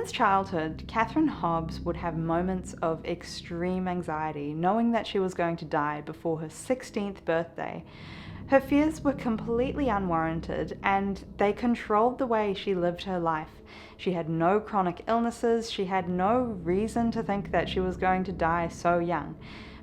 Since childhood, Katherine Hobbs would have moments of extreme anxiety, knowing that she was going to die before her 16th birthday. Her fears were completely unwarranted, and they controlled the way she lived her life. She had no chronic illnesses, she had no reason to think that she was going to die so young.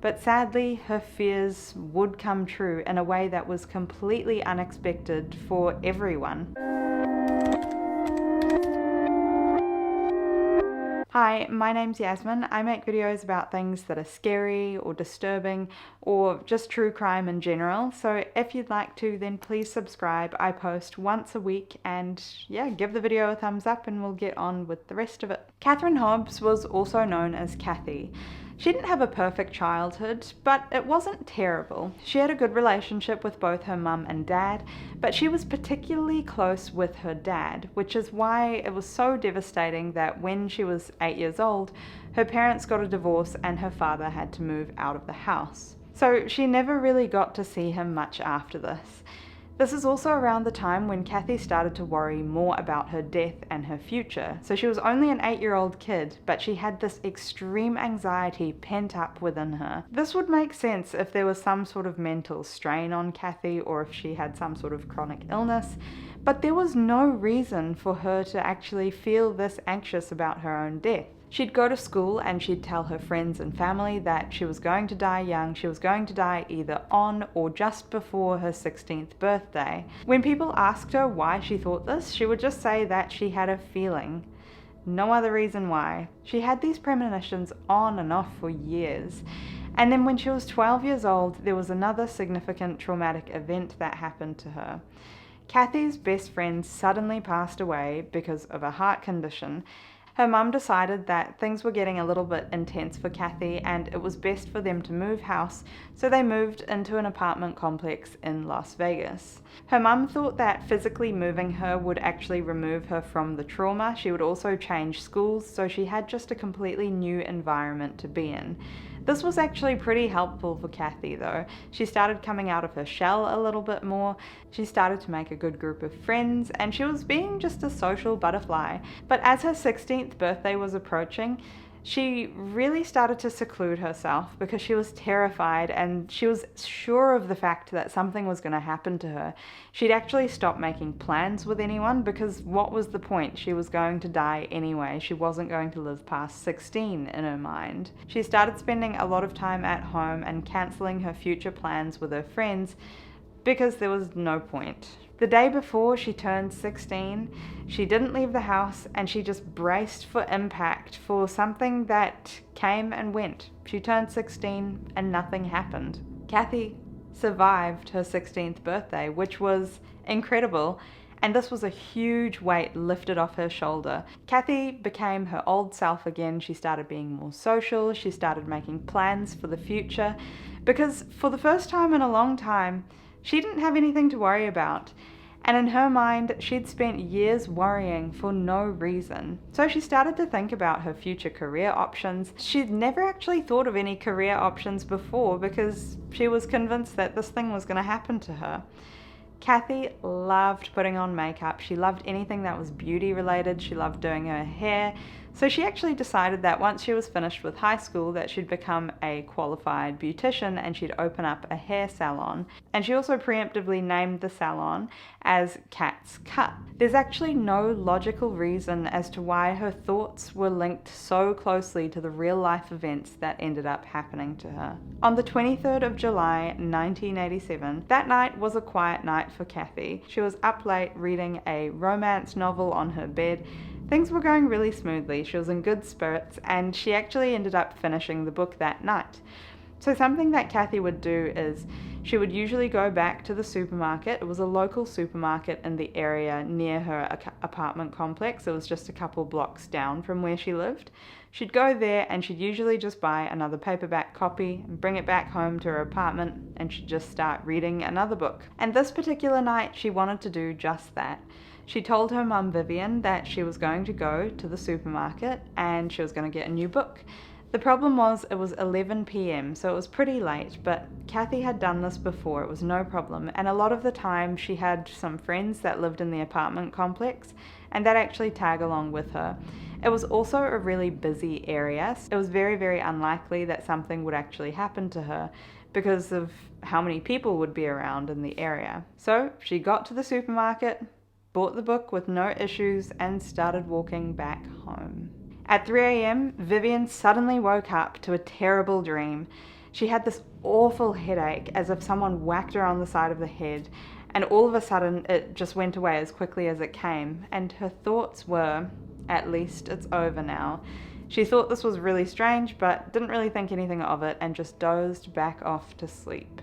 But sadly, her fears would come true in a way that was completely unexpected for everyone. Hi, my name's Yasmin. I make videos about things that are scary or disturbing or just true crime in general. So if you'd like to, then please subscribe. I post once a week, and yeah, give the video a thumbs up and we'll get on with the rest of it. Katherine Hobbs was also known as Kathy. She didn't have a perfect childhood, but it wasn't terrible. She had a good relationship with both her mum and dad, but she was particularly close with her dad, which is why it was so devastating that when she was 8 years old, her parents got a divorce and her father had to move out of the house. So she never really got to see him much after this. This is also around the time when Kathy started to worry more about her death and her future. So she was only an 8-year-old kid, but she had this extreme anxiety pent up within her. This would make sense if there was some sort of mental strain on Kathy or if she had some sort of chronic illness, but there was no reason for her to actually feel this anxious about her own death. She'd go to school and she'd tell her friends and family that she was going to die young. She was going to die either on or just before her 16th birthday. When people asked her why she thought this, she would just say that she had a feeling. No other reason why. She had these premonitions on and off for years. And then when she was 12 years old, there was another significant traumatic event that happened to her. Kathy's best friend suddenly passed away because of a heart condition. Her mum decided that things were getting a little bit intense for Kathy and it was best for them to move house, so they moved into an apartment complex in Las Vegas. Her mum thought that physically moving her would actually remove her from the trauma. She would also change schools, so she had just a completely new environment to be in. This was actually pretty helpful for Kathy though. She started coming out of her shell a little bit more, she started to make a good group of friends, and she was being just a social butterfly. But as her 16th birthday was approaching, she really started to seclude herself because she was terrified and she was sure of the fact that something was going to happen to her. She'd actually stopped making plans with anyone because what was the point? She was going to die anyway. She wasn't going to live past 16 in her mind. She started spending a lot of time at home and cancelling her future plans with her friends because there was no point. The day before she turned 16, she didn't leave the house and she just braced for impact for something that came and went. She turned 16 and nothing happened. Kathy survived her 16th birthday, which was incredible, and this was a huge weight lifted off her shoulder. Kathy became her old self again. She started being more social, she started making plans for the future, because for the first time in a long time, she didn't have anything to worry about, and in her mind, she'd spent years worrying for no reason. So she started to think about her future career options. She'd never actually thought of any career options before because she was convinced that this thing was going to happen to her. Kathy loved putting on makeup. She loved anything that was beauty related. She loved doing her hair. So she actually decided that once she was finished with high school that she'd become a qualified beautician and she'd open up a hair salon. And she also preemptively named the salon as Kat's Cut. There's actually no logical reason as to why her thoughts were linked so closely to the real life events that ended up happening to her. On the 23rd of July 1987, that night was a quiet night for Kathy. She was up late reading a romance novel on her bed. Things were going really smoothly. She was in good spirits and she actually ended up finishing the book that night. So something that Kathy would do is she would usually go back to the supermarket. It was a local supermarket in the area near her apartment complex. It was just a couple blocks down from where she lived. She'd go there and she'd usually just buy another paperback copy and bring it back home to her apartment, and she'd just start reading another book. And this particular night she wanted to do just that. She told her mum Vivian that she was going to go to the supermarket and she was going to get a new book. The problem was it was 11 p.m, so it was pretty late, but Kathy had done this before, it was no problem, and a lot of the time she had some friends that lived in the apartment complex, and they'd actually tag along with her. It was also a really busy area. It was very, very unlikely that something would actually happen to her because of how many people would be around in the area. So she got to the supermarket, bought the book with no issues, and started walking back home. At 3 a.m., Vivian suddenly woke up to a terrible dream. She had this awful headache, as if someone whacked her on the side of the head, and all of a sudden it just went away as quickly as it came, and her thoughts were, at least it's over now. She thought this was really strange, but didn't really think anything of it and just dozed back off to sleep.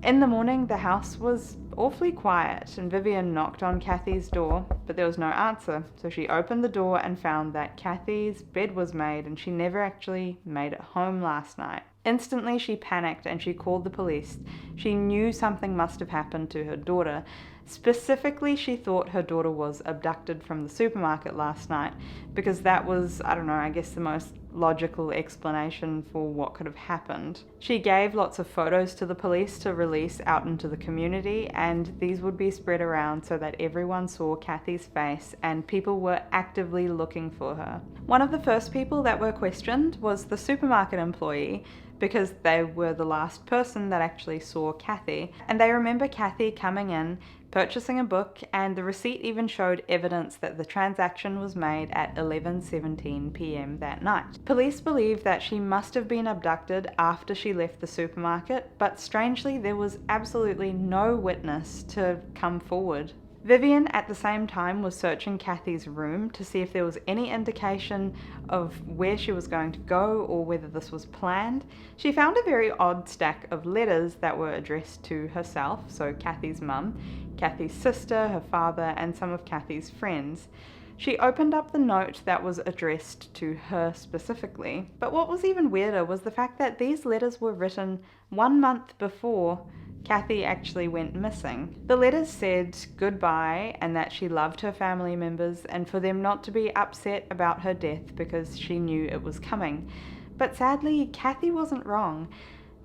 In the morning, the house was awfully quiet, and Vivian knocked on Kathy's door, but there was no answer. So she opened the door and found that Kathy's bed was made and she never actually made it home last night. Instantly, she panicked and she called the police. She knew something must have happened to her daughter. Specifically, she thought her daughter was abducted from the supermarket last night because that was, I guess the most logical explanation for what could have happened. She gave lots of photos to the police to release out into the community, and these would be spread around so that everyone saw Kathy's face and people were actively looking for her. One of the first people that were questioned was the supermarket employee, because they were the last person that actually saw Kathy, and they remember Kathy coming in, purchasing a book, and the receipt even showed evidence that the transaction was made at 11:17 p.m. that night. Police believe that she must have been abducted after she left the supermarket, but strangely there was absolutely no witness to come forward. Vivian at the same time was searching Kathy's room to see if there was any indication of where she was going to go or whether this was planned. She found a very odd stack of letters that were addressed to herself, so Kathy's mum, Kathy's sister, her father, and some of Kathy's friends. She opened up the note that was addressed to her specifically. But what was even weirder was the fact that these letters were written 1 month before Kathy actually went missing. The letters said goodbye and that she loved her family members and for them not to be upset about her death because she knew it was coming. But sadly, Kathy wasn't wrong.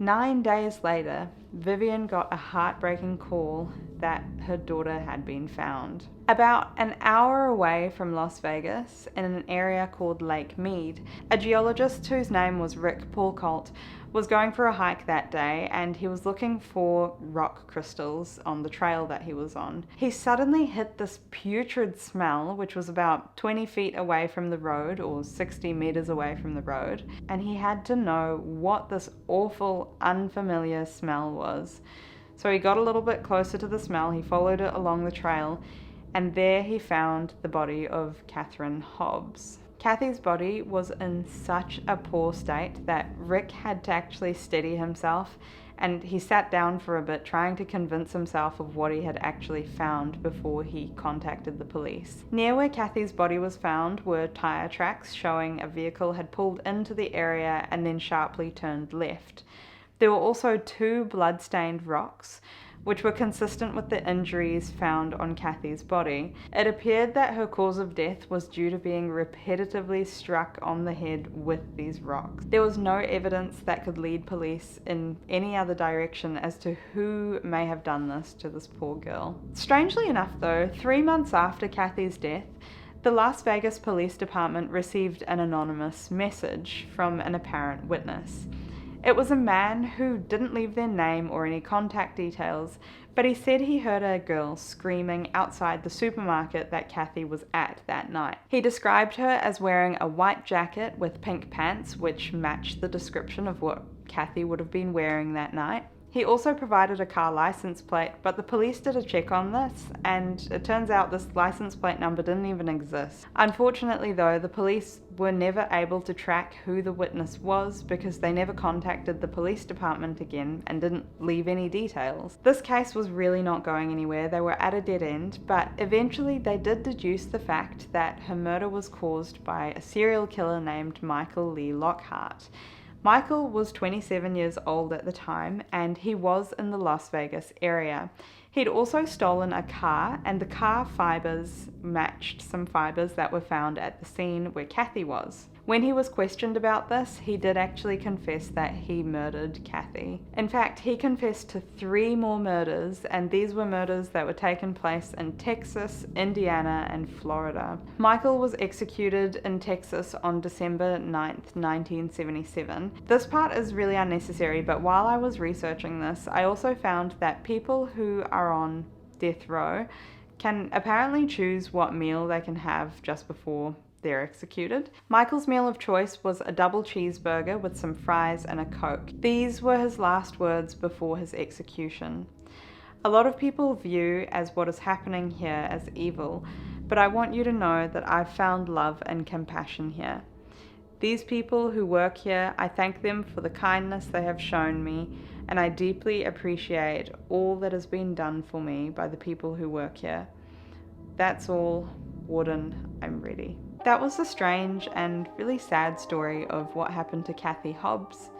9 days later, Vivian got a heartbreaking call that her daughter had been found. About an hour away from Las Vegas, in an area called Lake Mead, a geologist whose name was Rick Paulcolt was going for a hike that day, and he was looking for rock crystals on the trail that he was on. He suddenly hit this putrid smell, which was about 20 feet away from the road or 60 meters away from the road, and he had to know what this awful, unfamiliar smell was. So he got a little bit closer to the smell, he followed it along the trail, and there he found the body of Katherine Hobbs. Kathy's body was in such a poor state that Rick had to actually steady himself, and he sat down for a bit trying to convince himself of what he had actually found before he contacted the police. Near where Kathy's body was found were tire tracks showing a vehicle had pulled into the area and then sharply turned left. There were also 2 blood-stained rocks, which were consistent with the injuries found on Kathy's body. It appeared that her cause of death was due to being repetitively struck on the head with these rocks. There was no evidence that could lead police in any other direction as to who may have done this to this poor girl. Strangely enough though, 3 months after Kathy's death, the Las Vegas Police Department received an anonymous message from an apparent witness. It was a man who didn't leave their name or any contact details, but he said he heard a girl screaming outside the supermarket that Kathy was at that night. He described her as wearing a white jacket with pink pants, which matched the description of what Kathy would have been wearing that night. He also provided a car license plate, but the police did a check on this, and it turns out this license plate number didn't even exist. Unfortunately though, the police were never able to track who the witness was because they never contacted the police department again and didn't leave any details. This case was really not going anywhere. They were at a dead end, but eventually they did deduce the fact that her murder was caused by a serial killer named Michael Lee Lockhart. Michael was 27 years old at the time, and he was in the Las Vegas area. He'd also stolen a car, and the car fibers matched some fibers that were found at the scene where Kathy was. When he was questioned about this, he did actually confess that he murdered Kathy. In fact, he confessed to 3 more murders, and these were murders that were taking place in Texas, Indiana, and Florida. Michael was executed in Texas on December 9th, 1977. This part is really unnecessary, but while I was researching this, I also found that people who are on death row can apparently choose what meal they can have just before they're executed. Michael's meal of choice was a double cheeseburger with some fries and a Coke. These were his last words before his execution. A lot of people view as what is happening here as evil, but I want you to know that I've found love and compassion here. These people who work here, I thank them for the kindness they have shown me, and I deeply appreciate all that has been done for me by the people who work here. That's all, Warden, I'm ready. That was a strange and really sad story of what happened to Kathy Hobbs.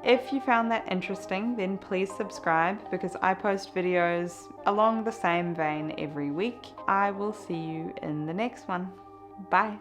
If you found that interesting, then please subscribe because I post videos along the same vein every week. I will see you in the next one. Bye.